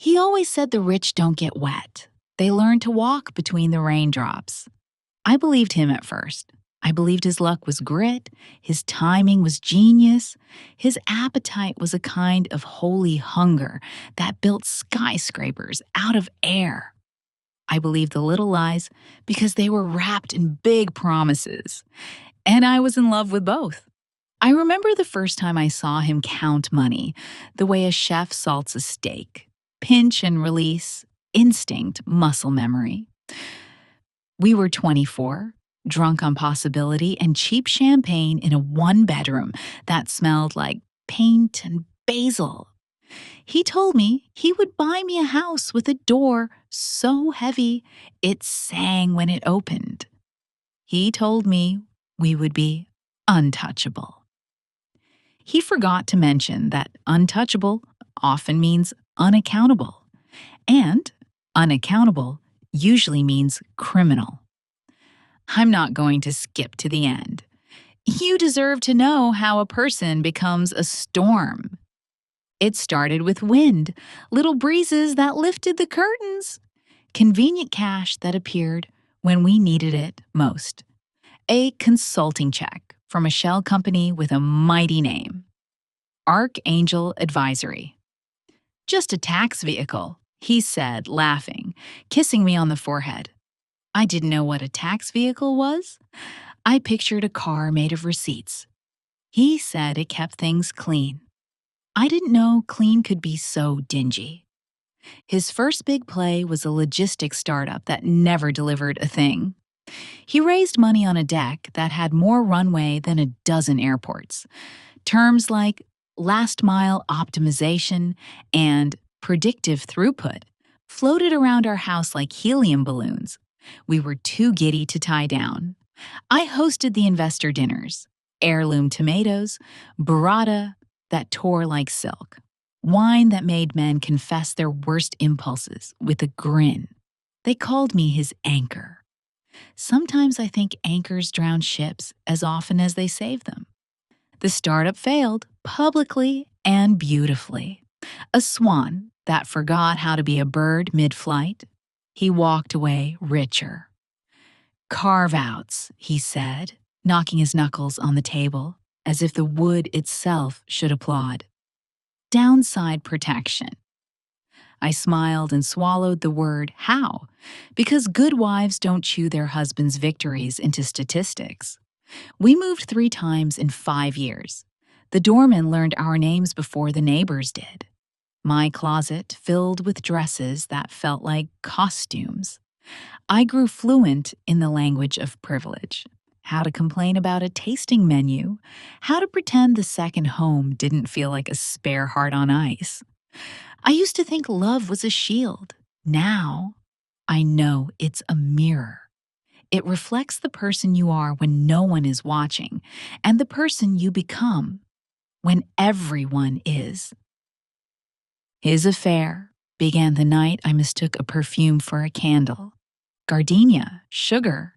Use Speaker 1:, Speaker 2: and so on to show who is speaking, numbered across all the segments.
Speaker 1: He always said the rich don't get wet. They learn to walk between the raindrops. I believed him at first. I believed his luck was grit, his timing was genius, his appetite was a kind of holy hunger that built skyscrapers out of air. I believed the little lies because they were wrapped in big promises. And I was in love with both. I remember the first time I saw him count money, the way a chef salts a steak. Pinch and release, instinct, muscle memory. We were 24, drunk on possibility and cheap champagne in a one-bedroom that smelled like paint and basil. He told me he would buy me a house with a door so heavy it sang when it opened. He told me we would be untouchable. He forgot to mention that untouchable often means unaccountable, and unaccountable usually means criminal. I'm not going to skip to the end. You deserve to know how a person becomes a storm. It started with wind, little breezes that lifted the curtains, convenient cash that appeared when we needed it most, a consulting check from a shell company with a mighty name, Archangel Advisory. Just a tax vehicle, he said, laughing, kissing me on the forehead. I didn't know what a tax vehicle was. I pictured a car made of receipts. He said it kept things clean. I didn't know clean could be so dingy. His first big play was a logistics startup that never delivered a thing. He raised money on a deck that had more runway than a dozen airports. Terms like last mile optimization and predictive throughput floated around our house like helium balloons. We were too giddy to tie down. I hosted the investor dinners, heirloom tomatoes, burrata that tore like silk, wine that made men confess their worst impulses with a grin. They called me his anchor. Sometimes I think anchors drown ships as often as they save them. The startup failed, publicly and beautifully. A swan that forgot how to be a bird mid-flight. He walked away richer. Carve-outs, he said, knocking his knuckles on the table, as if the wood itself should applaud. Downside protection. I smiled and swallowed the word how, because good wives don't chew their husbands' victories into statistics. We moved 3 times in 5 years. The doorman learned our names before the neighbors did. My closet filled with dresses that felt like costumes. I grew fluent in the language of privilege. How to complain about a tasting menu. How to pretend the second home didn't feel like a spare heart on ice. I used to think love was a shield. Now, I know it's a mirror. It reflects the person you are when no one is watching, and the person you become when everyone is. His affair began the night I mistook a perfume for a candle. Gardenia, sugar,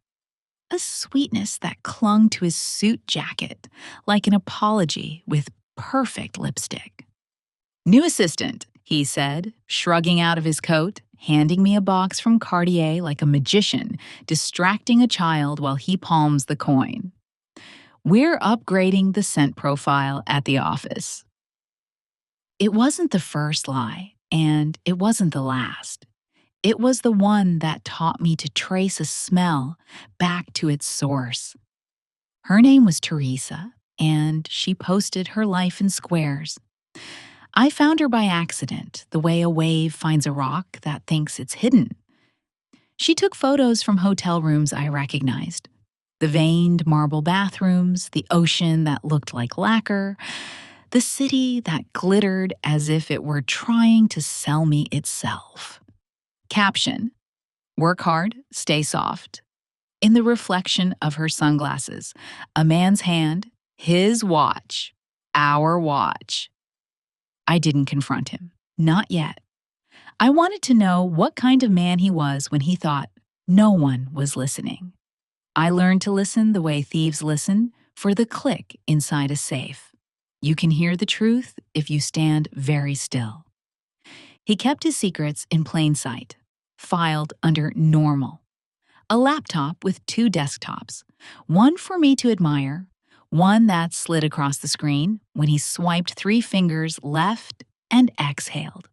Speaker 1: a sweetness that clung to his suit jacket like an apology with perfect lipstick. New assistant, he said, shrugging out of his coat, handing me a box from Cartier like a magician, distracting a child while he palms the coin. We're upgrading the scent profile at the office. It wasn't the first lie, and it wasn't the last. It was the one that taught me to trace a smell back to its source. Her name was Teresa, and she posted her life in squares. I found her by accident, the way a wave finds a rock that thinks it's hidden. She took photos from hotel rooms I recognized. The veined marble bathrooms, the ocean that looked like lacquer, the city that glittered as if it were trying to sell me itself. Caption: work hard, stay soft. In the reflection of her sunglasses, a man's hand, his watch, our watch. I didn't confront him. Not yet. I wanted to know what kind of man he was when he thought no one was listening. I learned to listen the way thieves listen for the click inside a safe. You can hear the truth if you stand very still. He kept his secrets in plain sight, filed under normal. A laptop with two desktops, one for me to admire, one that slid across the screen when he swiped 3 fingers left and exhaled.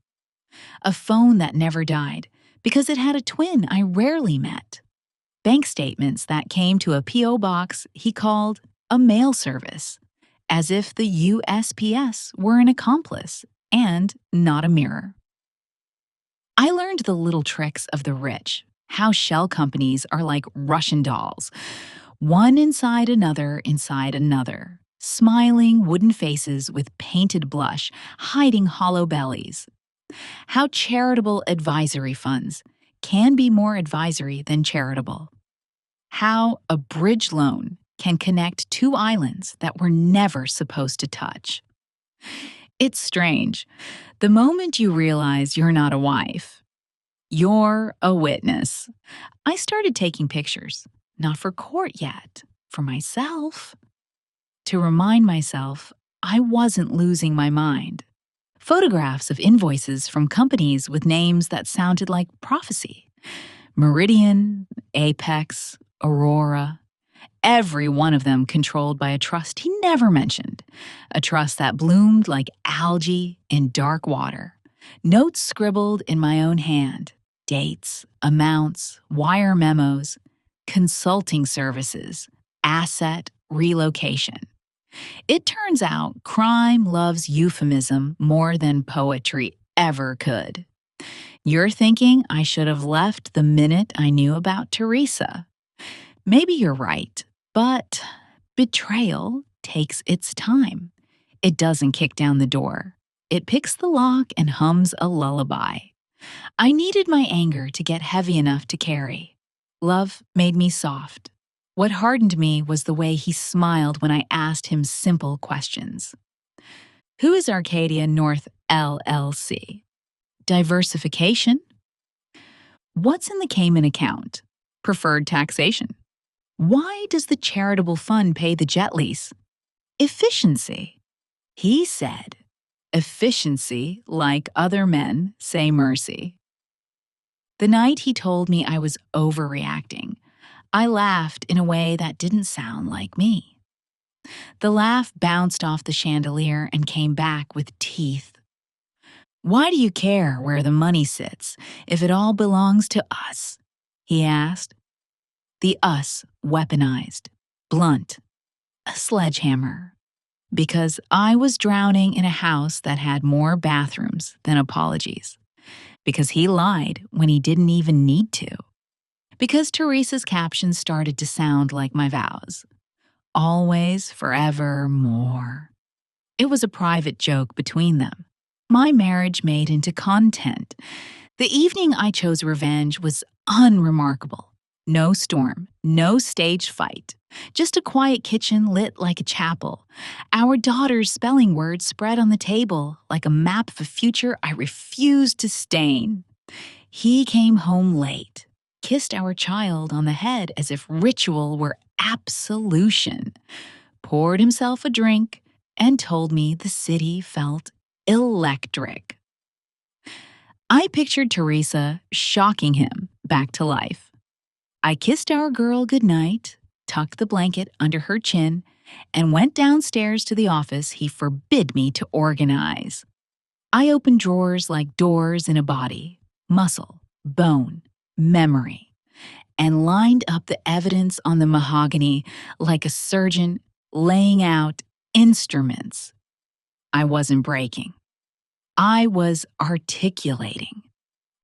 Speaker 1: A phone that never died because it had a twin I rarely met. Bank statements that came to a P.O. box he called a mail service, as if the USPS were an accomplice and not a mirror. I learned the little tricks of the rich, how shell companies are like Russian dolls, one inside another, smiling wooden faces with painted blush, hiding hollow bellies. How charitable advisory funds can be more advisory than charitable. How a bridge loan can connect two islands that were never supposed to touch. It's strange. The moment you realize you're not a wife, you're a witness. I started taking pictures, not for court yet, for myself. To remind myself I wasn't losing my mind. Photographs of invoices from companies with names that sounded like prophecy. Meridian, Apex, Aurora. Every one of them controlled by a trust he never mentioned. A trust that bloomed like algae in dark water. Notes scribbled in my own hand. Dates, amounts, wire memos, consulting services, asset relocation. It turns out crime loves euphemism more than poetry ever could. You're thinking I should have left the minute I knew about Teresa. Maybe you're right, but betrayal takes its time. It doesn't kick down the door. It picks the lock and hums a lullaby. I needed my anger to get heavy enough to carry. Love made me soft. What hardened me was the way he smiled when I asked him simple questions. Who is Arcadia North LLC? Diversification? What's in the Cayman account? Preferred taxation. Why does the charitable fund pay the jet lease? Efficiency. He said, efficiency, like other men, say mercy. The night he told me I was overreacting, I laughed in a way that didn't sound like me. The laugh bounced off the chandelier and came back with teeth. Why do you care where the money sits if it all belongs to us? He asked. The us weaponized, blunt, a sledgehammer. Because I was drowning in a house that had more bathrooms than apologies. Because he lied when he didn't even need to. Because Teresa's captions started to sound like my vows. Always, forever, more. It was a private joke between them. My marriage made into content. The evening I chose revenge was unremarkable. No storm, no staged fight. Just a quiet kitchen lit like a chapel. Our daughter's spelling words spread on the table like a map of a future I refused to stain. He came home late, kissed our child on the head as if ritual were absolution, poured himself a drink, and told me the city felt electric. I pictured Teresa shocking him back to life. I kissed our girl goodnight, tucked the blanket under her chin, and went downstairs to the office he forbid me to organize. I opened drawers like doors in a body, muscle, bone, memory, and lined up the evidence on the mahogany like a surgeon laying out instruments. I wasn't breaking. I was articulating.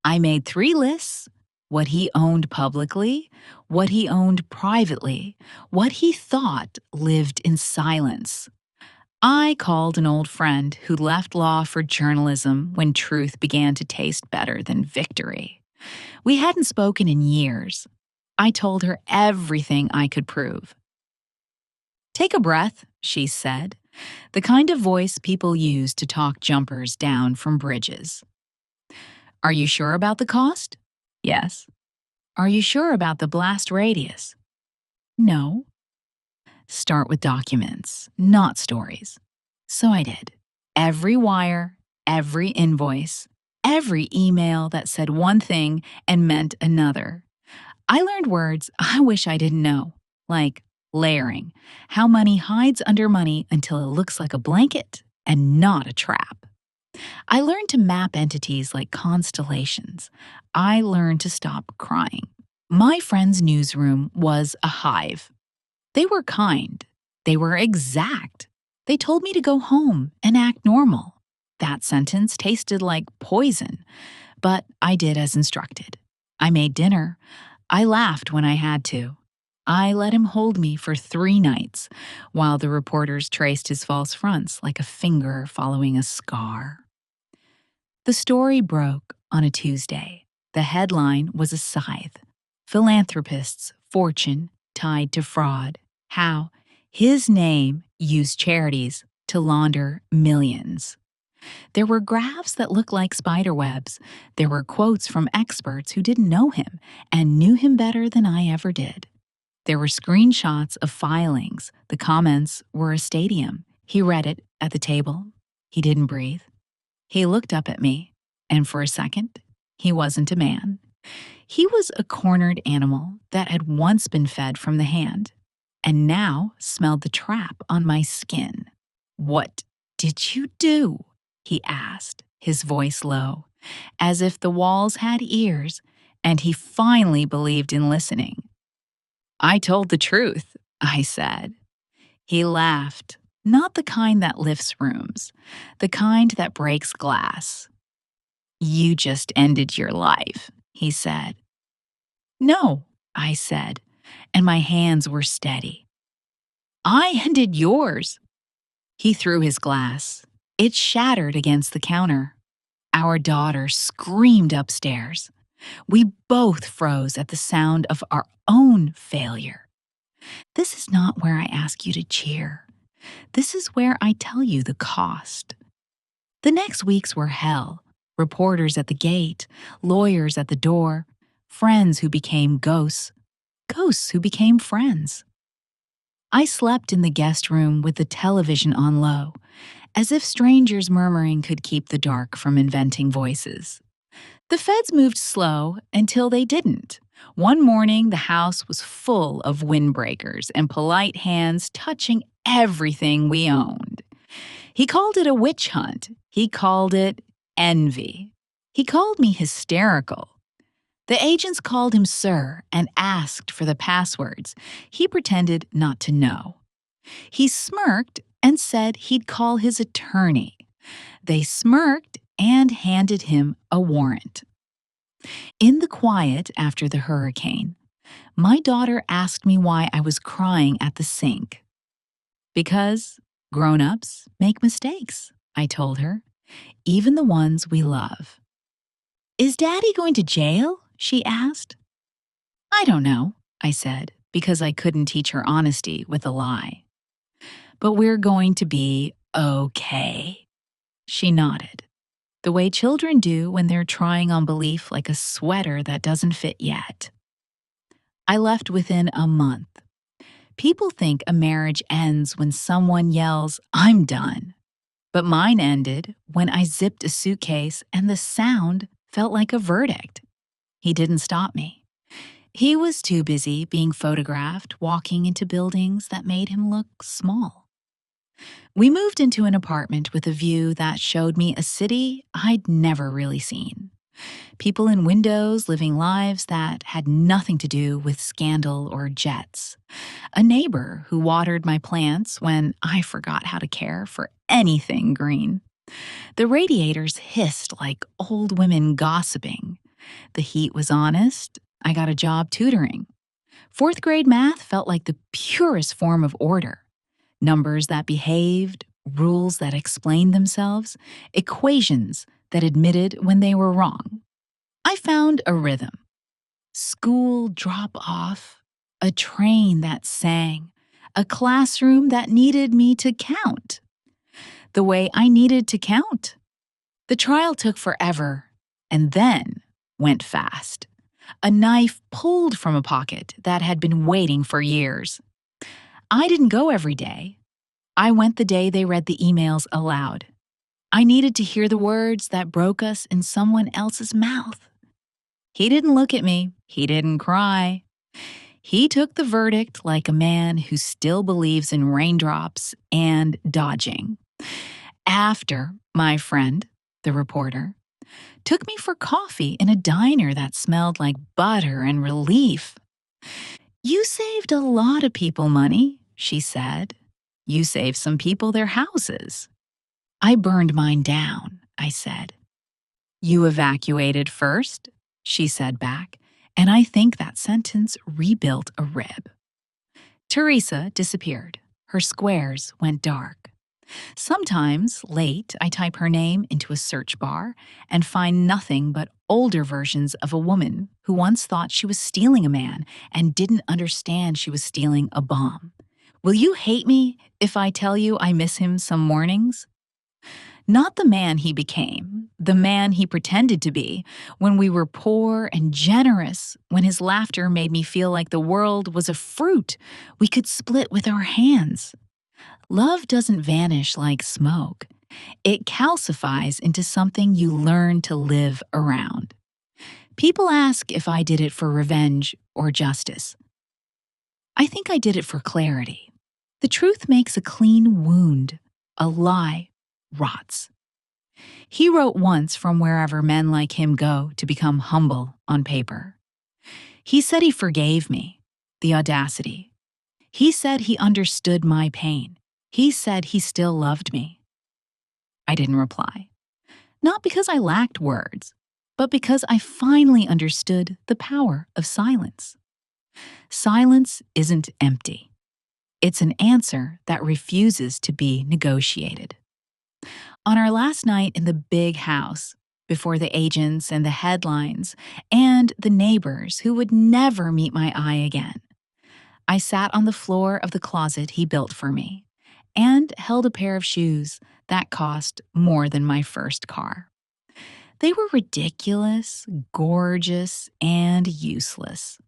Speaker 1: I made 3 lists: what he owned publicly, what he owned privately, what he thought lived in silence. I called an old friend who left law for journalism when truth began to taste better than victory. We hadn't spoken in years. I told her everything I could prove. Take a breath, she said, the kind of voice people use to talk jumpers down from bridges. Are you sure about the cost? Yes. Are you sure about the blast radius? No. Start with documents, not stories. So I did. Every wire, every invoice, every email that said one thing and meant another. I learned words I wish I didn't know, like layering, how money hides under money until it looks like a blanket and not a trap. I learned to map entities like constellations. I learned to stop crying. My friend's newsroom was a hive. They were kind. They were exact. They told me to go home and act normal. That sentence tasted like poison, but I did as instructed. I made dinner. I laughed when I had to. I let him hold me for 3 nights while the reporters traced his false fronts like a finger following a scar. The story broke on a Tuesday. The headline was a scythe. Philanthropist's fortune tied to fraud. How his name used charities to launder millions. There were graphs that looked like spider webs. There were quotes from experts who didn't know him and knew him better than I ever did. There were screenshots of filings. The comments were a stadium. He read it at the table. He didn't breathe. He looked up at me, and for a second, he wasn't a man. He was a cornered animal that had once been fed from the hand, and now smelled the trap on my skin. "What did you do?" he asked, his voice low, as if the walls had ears, and he finally believed in listening. "I told the truth," I said. He laughed, not the kind that lifts rooms, the kind that breaks glass. "You just ended your life," he said. "No," I said, and my hands were steady. "I ended yours." He threw his glass. It shattered against the counter. Our daughter screamed upstairs. We both froze at the sound of our own failure. This is not where I ask you to cheer. This is where I tell you the cost. The next weeks were hell. Reporters at the gate, lawyers at the door, friends who became ghosts, ghosts who became friends. I slept in the guest room with the television on low, as if strangers murmuring could keep the dark from inventing voices. The feds moved slow until they didn't. One morning, the house was full of windbreakers and polite hands touching everything we owned. He called it a witch hunt. He called it envy. He called me hysterical. The agents called him sir and asked for the passwords. He pretended not to know. He smirked and said he'd call his attorney. They smirked and handed him a warrant. In the quiet after the hurricane, my daughter asked me why I was crying at the sink. "Because grown-ups make mistakes," I told her, "even the ones we love." "Is Daddy going to jail?" she asked. "I don't know," I said, because I couldn't teach her honesty with a lie. "But we're going to be okay." She nodded, the way children do when they're trying on belief like a sweater that doesn't fit yet. I left within a month. People think a marriage ends when someone yells, "I'm done." But mine ended when I zipped a suitcase and the sound felt like a verdict. He didn't stop me. He was too busy being photographed walking into buildings that made him look small. We moved into an apartment with a view that showed me a city I'd never really seen. People in windows living lives that had nothing to do with scandal or jets. A neighbor who watered my plants when I forgot how to care for anything green. The radiators hissed like old women gossiping. The heat was honest. I got a job tutoring. 4th grade math felt like the purest form of order. Numbers that behaved, rules that explained themselves, equations that admitted when they were wrong. I found a rhythm. School drop-off, a train that sang, a classroom that needed me to count. The way I needed to count. The trial took forever, and then went fast. A knife pulled from a pocket that had been waiting for years. I didn't go every day. I went the day they read the emails aloud. I needed to hear the words that broke us in someone else's mouth. He didn't look at me. He didn't cry. He took the verdict like a man who still believes in raindrops and dodging. After my friend, the reporter, took me for coffee in a diner that smelled like butter and relief. You saved a lot of people money, she said. You saved some people their houses. I burned mine down, I said. You evacuated first, she said back, and I think that sentence rebuilt a rib. Teresa disappeared. Her squares went dark. Sometimes, late, I type her name into a search bar and find nothing but older versions of a woman who once thought she was stealing a man and didn't understand she was stealing a bomb. Will you hate me if I tell you I miss him some mornings? Not the man he became, the man he pretended to be, when we were poor and generous, when his laughter made me feel like the world was a fruit we could split with our hands. Love doesn't vanish like smoke. It calcifies into something you learn to live around. People ask if I did it for revenge or justice. I think I did it for clarity. The truth makes a clean wound. A lie rots. He wrote once from wherever men like him go to become humble on paper. He said he forgave me. The audacity. He said he understood my pain. He said he still loved me. I didn't reply. Not because I lacked words, but because I finally understood the power of silence. Silence isn't empty. It's an answer that refuses to be negotiated. On our last night in the big house, before the agents and the headlines and the neighbors who would never meet my eye again, I sat on the floor of the closet he built for me and held a pair of shoes that cost more than my first car. They were ridiculous, gorgeous, and useless.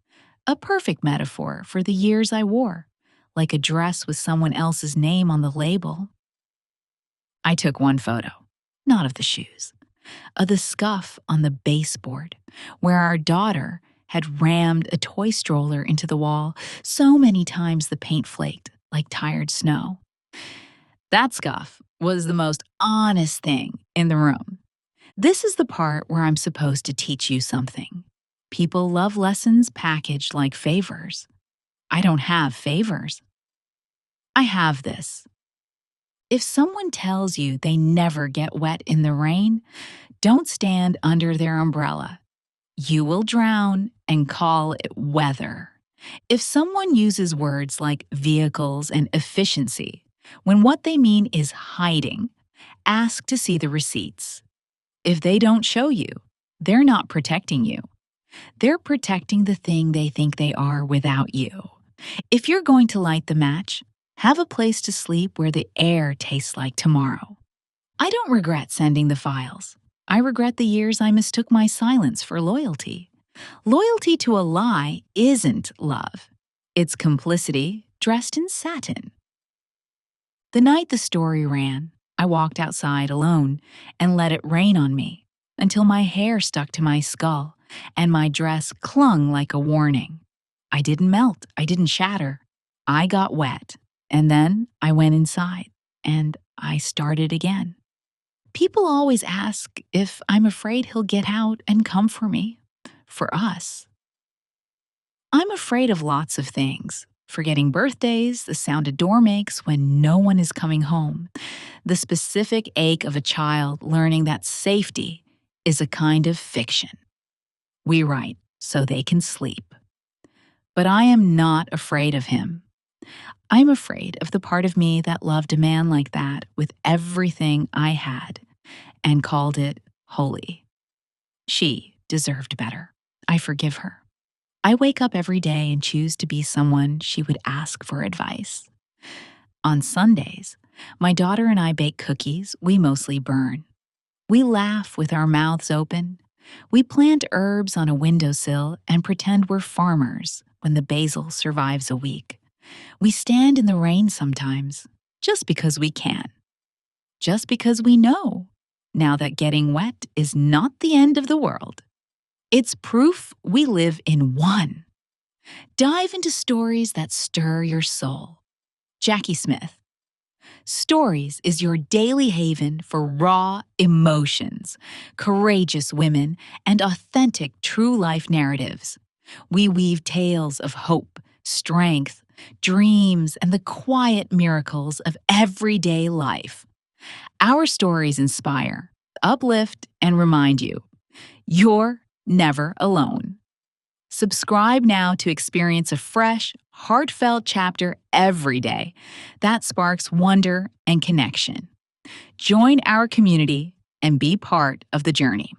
Speaker 1: A perfect metaphor for the years I wore, like a dress with someone else's name on the label. I took one photo, not of the shoes, of the scuff on the baseboard, where our daughter had rammed a toy stroller into the wall so many times the paint flaked like tired snow. That scuff was the most honest thing in the room. This is the part where I'm supposed to teach you something. People love lessons packaged like favors. I don't have favors. I have this. If someone tells you they never get wet in the rain, don't stand under their umbrella. You will drown and call it weather. If someone uses words like vehicles and efficiency, when what they mean is hiding, ask to see the receipts. If they don't show you, they're not protecting you. They're protecting the thing they think they are without you. If you're going to light the match, have a place to sleep where the air tastes like tomorrow. I don't regret sending the files. I regret the years I mistook my silence for loyalty. Loyalty to a lie isn't love. It's complicity dressed in satin. The night the story ran, I walked outside alone and let it rain on me until my hair stuck to my skull and my dress clung like a warning. I didn't melt. I didn't shatter. I got wet. And then I went inside and I started again. People always ask if I'm afraid he'll get out and come for me, for us. I'm afraid of lots of things. Forgetting birthdays, the sound a door makes when no one is coming home, the specific ache of a child learning that safety is a kind of fiction. We write so they can sleep. But I am not afraid of him. I'm afraid of the part of me that loved a man like that with everything I had and called it holy. She deserved better. I forgive her. I wake up every day and choose to be someone she would ask for advice. On Sundays, my daughter and I bake cookies we mostly burn. We laugh with our mouths open. We plant herbs on a windowsill and pretend we're farmers when the basil survives a week. We stand in the rain sometimes, just because we can. Just because we know now that getting wet is not the end of the world. It's proof we live in one. Dive into stories that stir your soul. Jackie Smith. Stories is your daily haven for raw emotions, courageous women, and authentic true life narratives. We weave tales of hope, strength, dreams, and the quiet miracles of everyday life. Our stories inspire, uplift, and remind you you're never alone. Subscribe now to experience a fresh, heartfelt chapter every day that sparks wonder and connection. Join our community and be part of the journey.